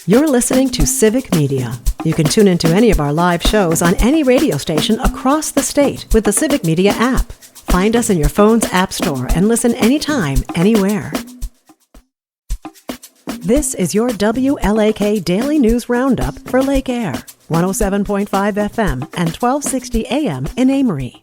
You're listening to Civic Media. You can tune into any of our live shows on any radio station across the state with the Civic Media app. Find us in your phone's app store and listen anytime, anywhere. This is your WLAK Daily News Roundup for Lake Air, 107.5 FM and 1260 AM in Amory.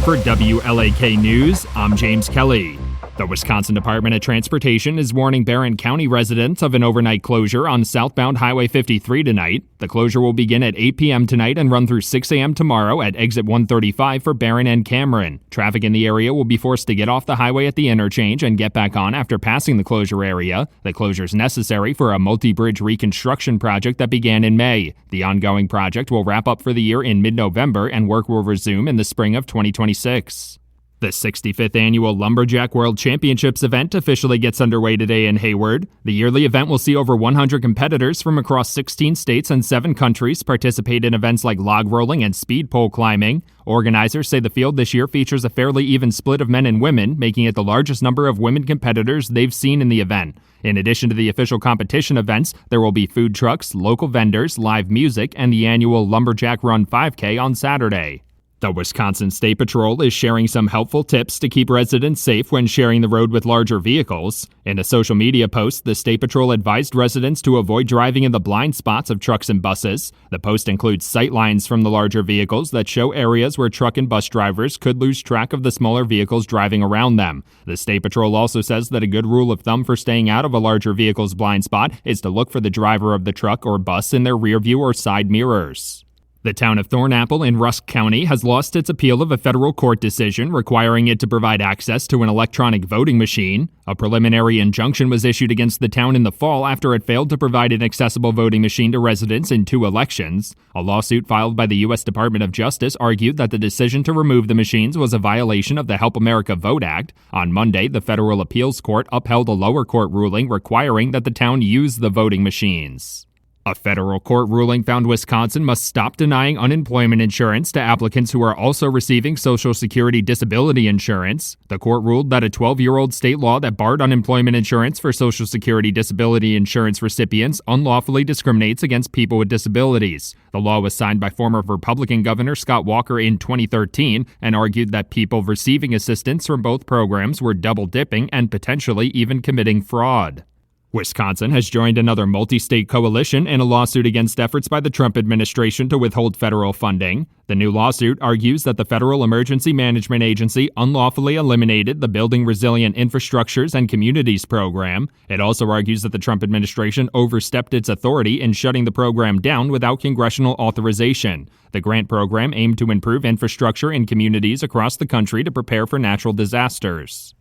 For WLAK News, I'm James Kelly. The Wisconsin Department of Transportation is warning Barron County residents of an overnight closure on southbound Highway 53 tonight. The closure will begin at 8 p.m. tonight and run through 6 a.m. tomorrow at exit 135 for Barron and Cameron. Traffic in the area will be forced to get off the highway at the interchange and get back on after passing the closure area. The closure is necessary for a multi-bridge reconstruction project that began in May. The ongoing project will wrap up for the year in mid-November and work will resume in the spring of 2026. The 65th Annual Lumberjack World Championships event officially gets underway today in Hayward. The yearly event will see over 100 competitors from across 16 states and 7 countries participate in events like log rolling and speed pole climbing. Organizers say the field this year features a fairly even split of men and women, making it the largest number of women competitors they've seen in the event. In addition to the official competition events, there will be food trucks, local vendors, live music, and the annual Lumberjack Run 5K on Saturday. The Wisconsin State Patrol is sharing some helpful tips to keep residents safe when sharing the road with larger vehicles. In a social media post, the State Patrol advised residents to avoid driving in the blind spots of trucks and buses. The post includes sight lines from the larger vehicles that show areas where truck and bus drivers could lose track of the smaller vehicles driving around them. The State Patrol also says that a good rule of thumb for staying out of a larger vehicle's blind spot is to look for the driver of the truck or bus in their rear view or side mirrors. The town of Thornapple in Rusk County has lost its appeal of a federal court decision requiring it to provide access to an electronic voting machine. A preliminary injunction was issued against the town in the fall after it failed to provide an accessible voting machine to residents in 2 elections. A lawsuit filed by the U.S. Department of Justice argued that the decision to remove the machines was a violation of the Help America Vote Act. On Monday, the federal appeals court upheld a lower court ruling requiring that the town use the voting machines. A federal court ruling found Wisconsin must stop denying unemployment insurance to applicants who are also receiving Social Security disability insurance. The court ruled that a 12-year-old state law that barred unemployment insurance for Social Security disability insurance recipients unlawfully discriminates against people with disabilities. The law was signed by former Republican Governor Scott Walker in 2013 and argued that people receiving assistance from both programs were double-dipping and potentially even committing fraud. Wisconsin has joined another multi-state coalition in a lawsuit against efforts by the Trump administration to withhold federal funding. The new lawsuit argues that the Federal Emergency Management Agency unlawfully eliminated the Building Resilient Infrastructures and Communities program. It also argues that the Trump administration overstepped its authority in shutting the program down without congressional authorization. The grant program aimed to improve infrastructure in communities across the country to prepare for natural disasters.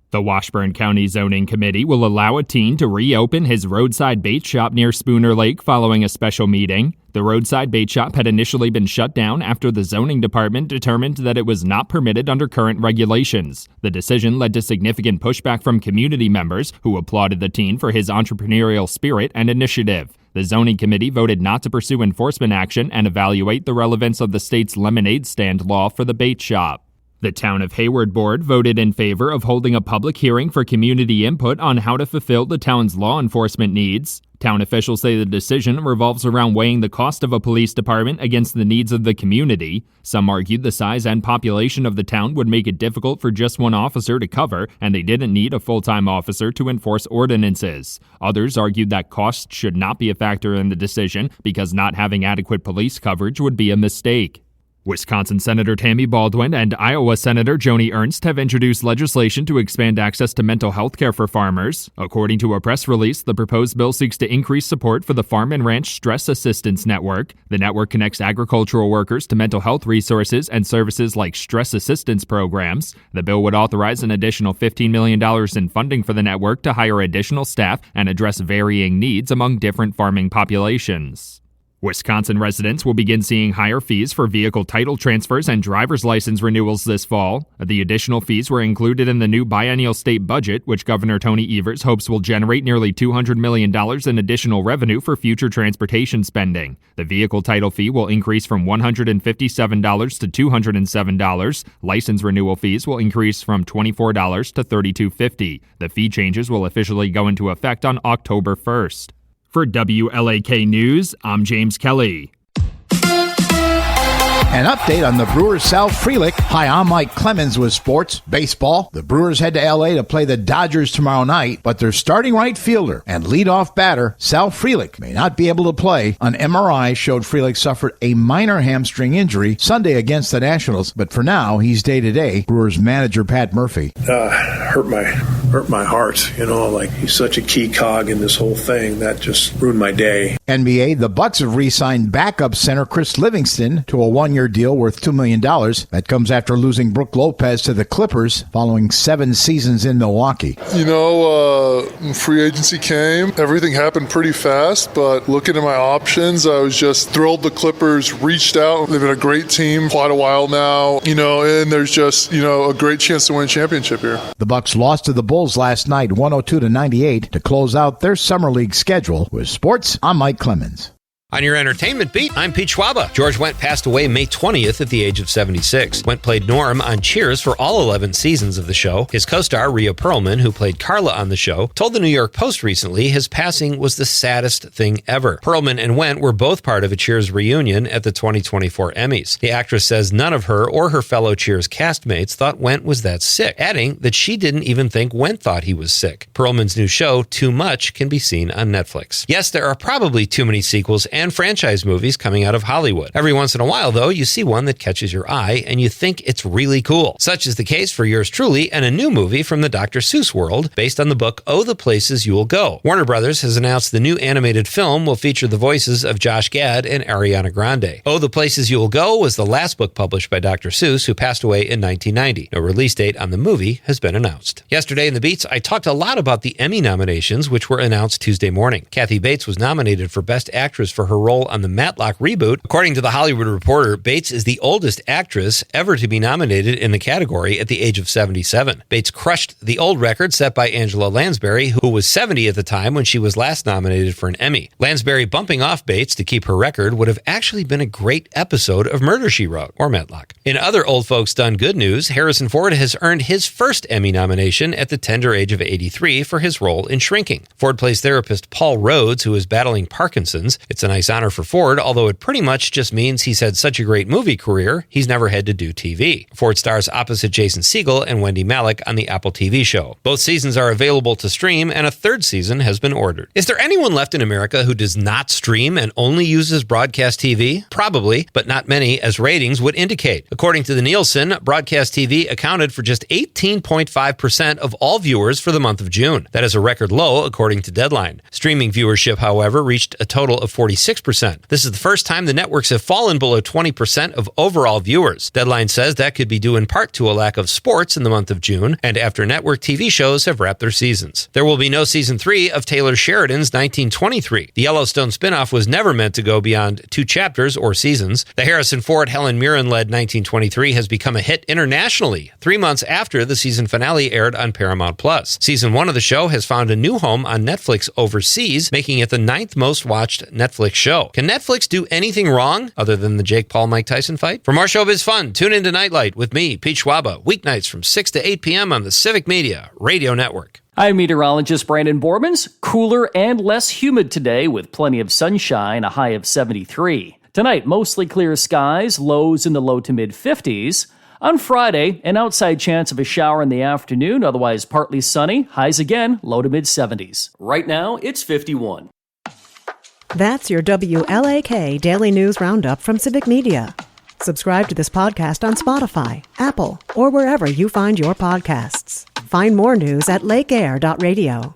The Washburn County Zoning Committee will allow a teen to reopen his roadside bait shop near Spooner Lake following a special meeting. The roadside bait shop had initially been shut down after the zoning department determined that it was not permitted under current regulations. The decision led to significant pushback from community members who applauded the teen for his entrepreneurial spirit and initiative. The zoning committee voted not to pursue enforcement action and evaluate the relevance of the state's lemonade stand law for the bait shop. The Town of Hayward Board voted in favor of holding a public hearing for community input on how to fulfill the town's law enforcement needs. Town officials say the decision revolves around weighing the cost of a police department against the needs of the community. Some argued the size and population of the town would make it difficult for just one officer to cover, and they didn't need a full-time officer to enforce ordinances. Others argued that cost should not be a factor in the decision because not having adequate police coverage would be a mistake. Wisconsin Senator Tammy Baldwin and Iowa Senator Joni Ernst have introduced legislation to expand access to mental health care for farmers. According to a press release, the proposed bill seeks to increase support for the Farm and Ranch Stress Assistance Network. The network connects agricultural workers to mental health resources and services like stress assistance programs. The bill would authorize an additional $15 million in funding for the network to hire additional staff and address varying needs among different farming populations. Wisconsin residents will begin seeing higher fees for vehicle title transfers and driver's license renewals this fall. The additional fees were included in the new biennial state budget, which Governor Tony Evers hopes will generate nearly $200 million in additional revenue for future transportation spending. The vehicle title fee will increase from $157 to $207. License renewal fees will increase from $24 to $32.50. The fee changes will officially go into effect on October 1st. For WLAK News, I'm James Kelly. An update on the Brewers' Sal Frelick. Hi, I'm Mike Clemens with sports. Baseball. The Brewers head to L.A. to play the Dodgers tomorrow night, but their starting right fielder and leadoff batter, Sal Frelick, may not be able to play. An MRI showed Frelick suffered a minor hamstring injury Sunday against the Nationals, but for now, he's day-to-day. Brewers manager Pat Murphy. Hurt my heart, like he's such a key cog in this whole thing. That just ruined my day. NBA, the Bucks have re-signed backup center Chris Livingston to a one-year deal worth $2 million. That comes after losing Brook Lopez to the Clippers following 7 seasons in Milwaukee. Free agency came. Everything happened pretty fast, but looking at my options, I was just thrilled the Clippers reached out. They've been a great team quite a while now, and there's just, a great chance to win a championship here. The Bucks lost to the Bulls last night, 102-98, to close out their Summer League schedule. With sports, I'm Mike Clemens. On your entertainment beat, I'm Pete Schwaba. George Wendt passed away May 20th at the age of 76. Wendt played Norm on Cheers for all 11 seasons of the show. His co-star, Rhea Perlman, who played Carla on the show, told the New York Post recently his passing was the saddest thing ever. Perlman and Wendt were both part of a Cheers reunion at the 2024 Emmys. The actress says none of her or her fellow Cheers castmates thought Wendt was that sick, adding that she didn't even think Wendt thought he was sick. Perlman's new show, Too Much, can be seen on Netflix. Yes, there are probably too many sequels and franchise movies coming out of Hollywood. Every once in a while, though, you see one that catches your eye and you think it's really cool. Such is the case for yours truly and a new movie from the Dr. Seuss world based on the book Oh, the Places You Will Go. Warner Brothers has announced the new animated film will feature the voices of Josh Gad and Ariana Grande. Oh, the Places You Will Go was the last book published by Dr. Seuss, who passed away in 1990. No release date on the movie has been announced. Yesterday in the Beats, I talked a lot about the Emmy nominations, which were announced Tuesday morning. Kathy Bates was nominated for Best Actress for her role on the Matlock reboot. According to The Hollywood Reporter, Bates is the oldest actress ever to be nominated in the category at the age of 77. Bates crushed the old record set by Angela Lansbury, who was 70 at the time when she was last nominated for an Emmy. Lansbury bumping off Bates to keep her record would have actually been a great episode of Murder, She Wrote, or Matlock. In other old folks done good news, Harrison Ford has earned his first Emmy nomination at the tender age of 83 for his role in Shrinking. Ford plays therapist Paul Rhodes, who is battling Parkinson's. It's a nice honor for Ford, although it pretty much just means he's had such a great movie career, he's never had to do TV. Ford stars opposite Jason Segel and Wendy Malick on the Apple TV show. Both seasons are available to stream, and a third season has been ordered. Is there anyone left in America who does not stream and only uses broadcast TV? Probably, but not many, as ratings would indicate. According to the Nielsen, broadcast TV accounted for just 18.5% of all viewers for the month of June. That is a record low, according to Deadline. Streaming viewership, however, reached a total of 46%. This is the first time the networks have fallen below 20% of overall viewers. Deadline says that could be due in part to a lack of sports in the month of June and after network TV shows have wrapped their seasons. There will be no season 3 of Taylor Sheridan's 1923. The Yellowstone spinoff was never meant to go beyond 2 chapters or seasons. The Harrison Ford, Helen Mirren-led 1923 has become a hit internationally 3 months after the season finale aired on Paramount+. Season 1 of the show has found a new home on Netflix overseas, making it the 9th most watched Netflix show. Can Netflix do anything wrong other than the Jake Paul-Mike Tyson fight? For more showbiz fun, tune into Nightlight with me, Pete Schwaba, weeknights from 6 to 8 p.m. on the Civic Media Radio Network. I'm meteorologist Brandon Bormans. Cooler and less humid today with plenty of sunshine, a high of 73. Tonight, mostly clear skies, lows in the low to mid-50s. On Friday, an outside chance of a shower in the afternoon, otherwise partly sunny, highs again, low to mid-70s. Right now, it's 51. That's your WLAK Daily News Roundup from Civic Media. Subscribe to this podcast on Spotify, Apple, or wherever you find your podcasts. Find more news at lakeair.radio.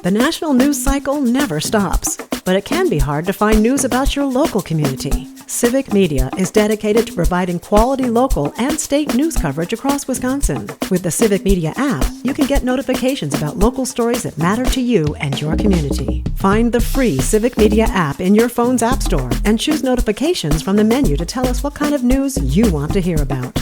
The national news cycle never stops. but it can be hard to find news about your local community. Civic Media is dedicated to providing quality local and state news coverage across Wisconsin. With the Civic Media app, you can get notifications about local stories that matter to you and your community. Find the free Civic Media app in your phone's app store and choose notifications from the menu to tell us what kind of news you want to hear about.